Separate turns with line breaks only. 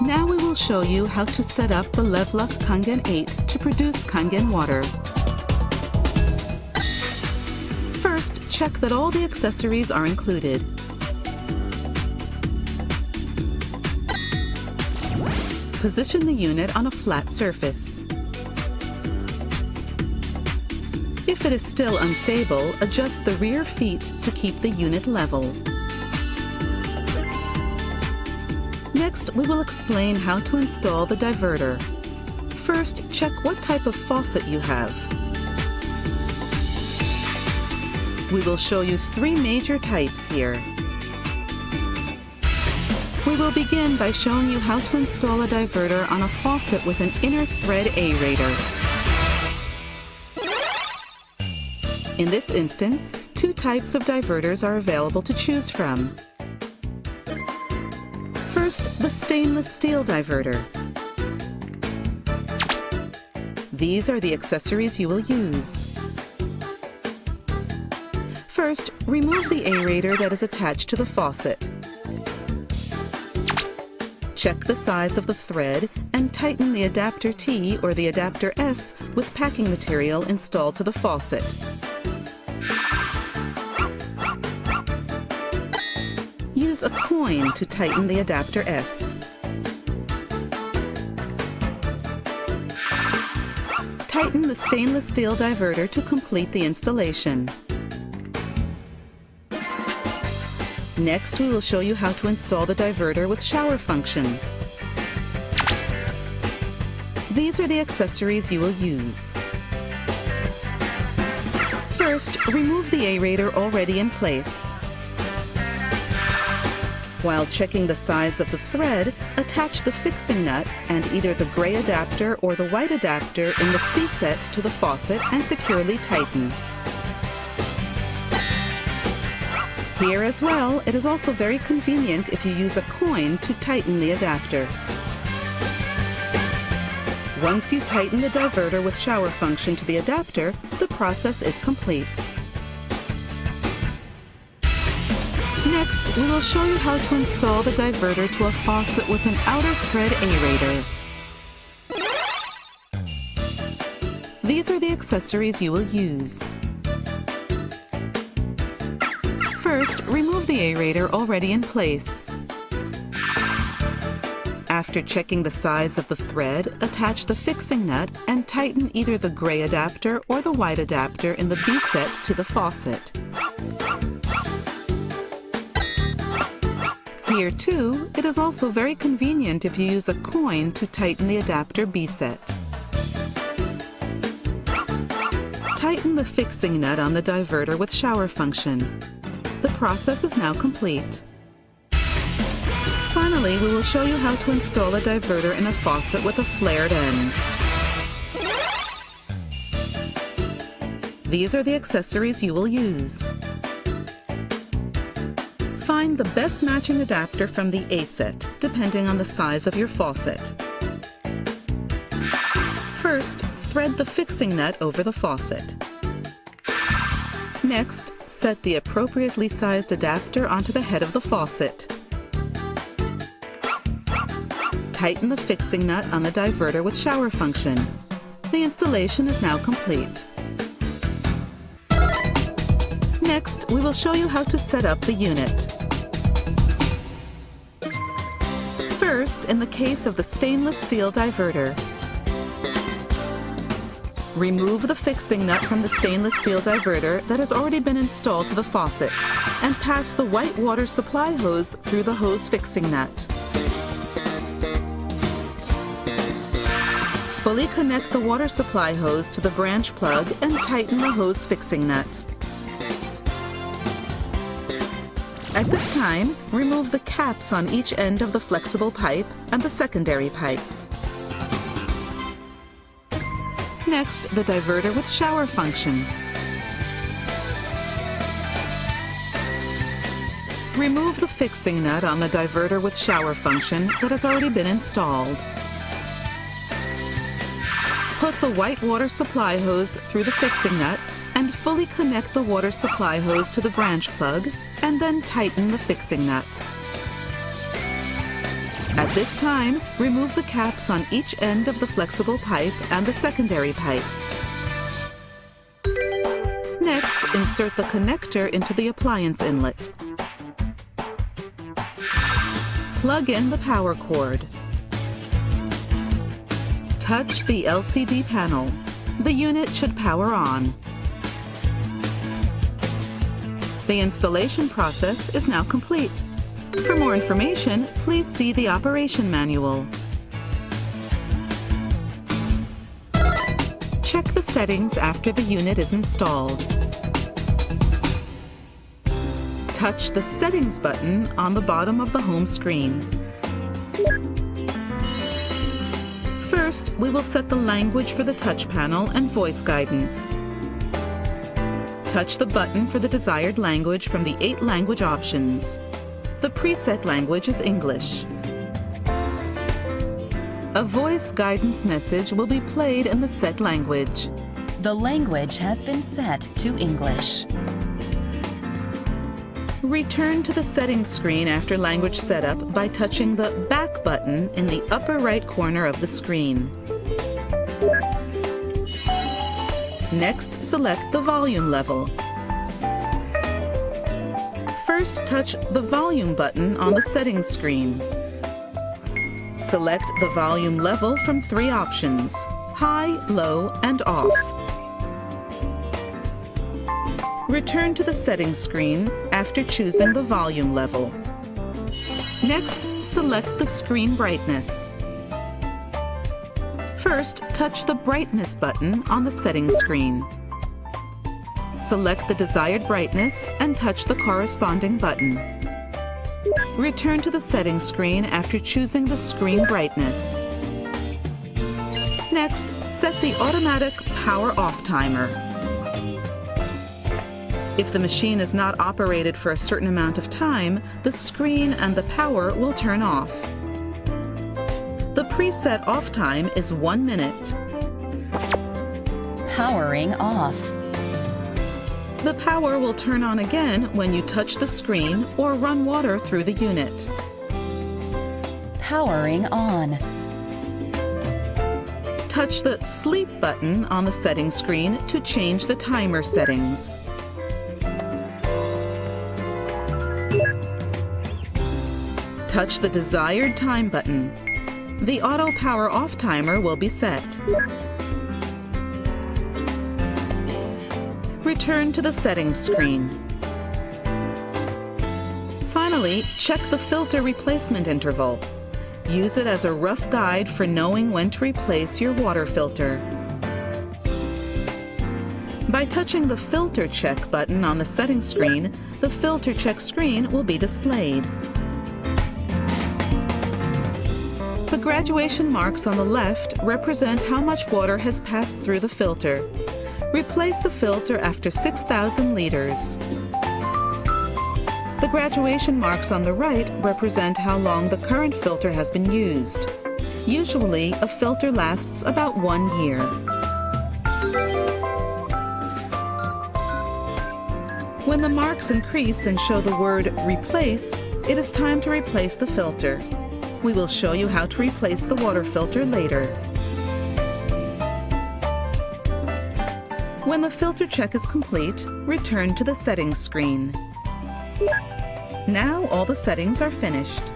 Now we will show you how to set up the Leveluk Kangen 8 to produce Kangen water. First, check that all the accessories are included. Position the unit on a flat surface. If it is still unstable, adjust the rear feet to keep the unit level. Next, we will explain how to install the diverter. First, check what type of faucet you have. We will show you 3 major types here. We will begin by showing you how to install a diverter on a faucet with an inner thread aerator. In this instance, 2 types of diverters are available to choose from. First, the stainless steel diverter. These are the accessories you will use. First, remove the aerator that is attached to the faucet. Check the size of the thread and tighten the adapter T or the adapter S with packing material installed to the faucet. Use a coin to tighten the adapter S. Tighten the stainless steel diverter to complete the installation. Next, we will show you how to install the diverter with shower function. These are the accessories you will use. First, remove the aerator already in place. While checking the size of the thread, attach the fixing nut and either the gray adapter or the white adapter in the C-set to the faucet and securely tighten. Here as well, it is also very convenient if you use a coin to tighten the adapter. Once you tighten the diverter with shower function to the adapter, the process is complete. Next, we will show you how to install the diverter to a faucet with an outer thread aerator. These are the accessories you will use. First, remove the aerator already in place. After checking the size of the thread, attach the fixing nut and tighten either the gray adapter or the white adapter in the B-set to the faucet. Here too, it is also very convenient if you use a coin to tighten the adapter B-set. Tighten the fixing nut on the diverter with shower function. The process is now complete. Finally, we will show you how to install a diverter in a faucet with a flared end. These are the accessories you will use. Find the best matching adapter from the A-set, depending on the size of your faucet. First, thread the fixing nut over the faucet. Next, set the appropriately sized adapter onto the head of the faucet. Tighten the fixing nut on the diverter with shower function. The installation is now complete. Next, we will show you how to set up the unit. First, in the case of the stainless steel diverter, remove the fixing nut from the stainless steel diverter that has already been installed to the faucet and pass the white water supply hose through the hose fixing nut. Fully connect the water supply hose to the branch plug and tighten the hose fixing nut. At this time, remove the caps on each end of the flexible pipe and the secondary pipe. Next, the diverter with shower function. Remove the fixing nut on the diverter with shower function that has already been installed. Put the white water supply hose through the fixing nut and fully connect the water supply hose to the branch plug, and then tighten the fixing nut. At this time, remove the caps on each end of the flexible pipe and the secondary pipe. Next, insert the connector into the appliance inlet. Plug in the power cord. Touch the LCD panel. The unit should power on. The installation process is now complete. For more information, please see the operation manual. Check the settings after the unit is installed. Touch the Settings button on the bottom of the home screen. First, we will set the language for the touch panel and voice guidance. Touch the button for the desired language from the 8 language options. The preset language is English. A voice guidance message will be played in the set language.
The language has been set to English.
Return to the settings screen after language setup by touching the Back button in the upper right corner of the screen. Next, select the volume level. First, touch the Volume button on the settings screen. Select the volume level from 3 options: high, low, and off. Return to the settings screen after choosing the volume level. Next, select the screen brightness. First, touch the Brightness button on the settings screen. Select the desired brightness and touch the corresponding button. Return to the settings screen after choosing the screen brightness. Next, set the automatic power off timer. If the machine is not operated for a certain amount of time, the screen and the power will turn off. The preset off time is 1 minute.
Powering off.
The power will turn on again when you touch the screen or run water through the unit.
Powering on.
Touch the Sleep button on the settings screen to change the timer settings. Touch the desired time button. The auto power off timer will be set. Return to the settings screen. Finally, check the filter replacement interval. Use it as a rough guide for knowing when to replace your water filter. By touching the Filter Check button on the settings screen, the Filter Check screen will be displayed. The graduation marks on the left represent how much water has passed through the filter. Replace the filter after 6,000 liters. The graduation marks on the right represent how long the current filter has been used. Usually, a filter lasts about 1 year. When the marks increase and show the word Replace, it is time to replace the filter. We will show you how to replace the water filter later. When the filter check is complete, return to the settings screen. Now all the settings are finished.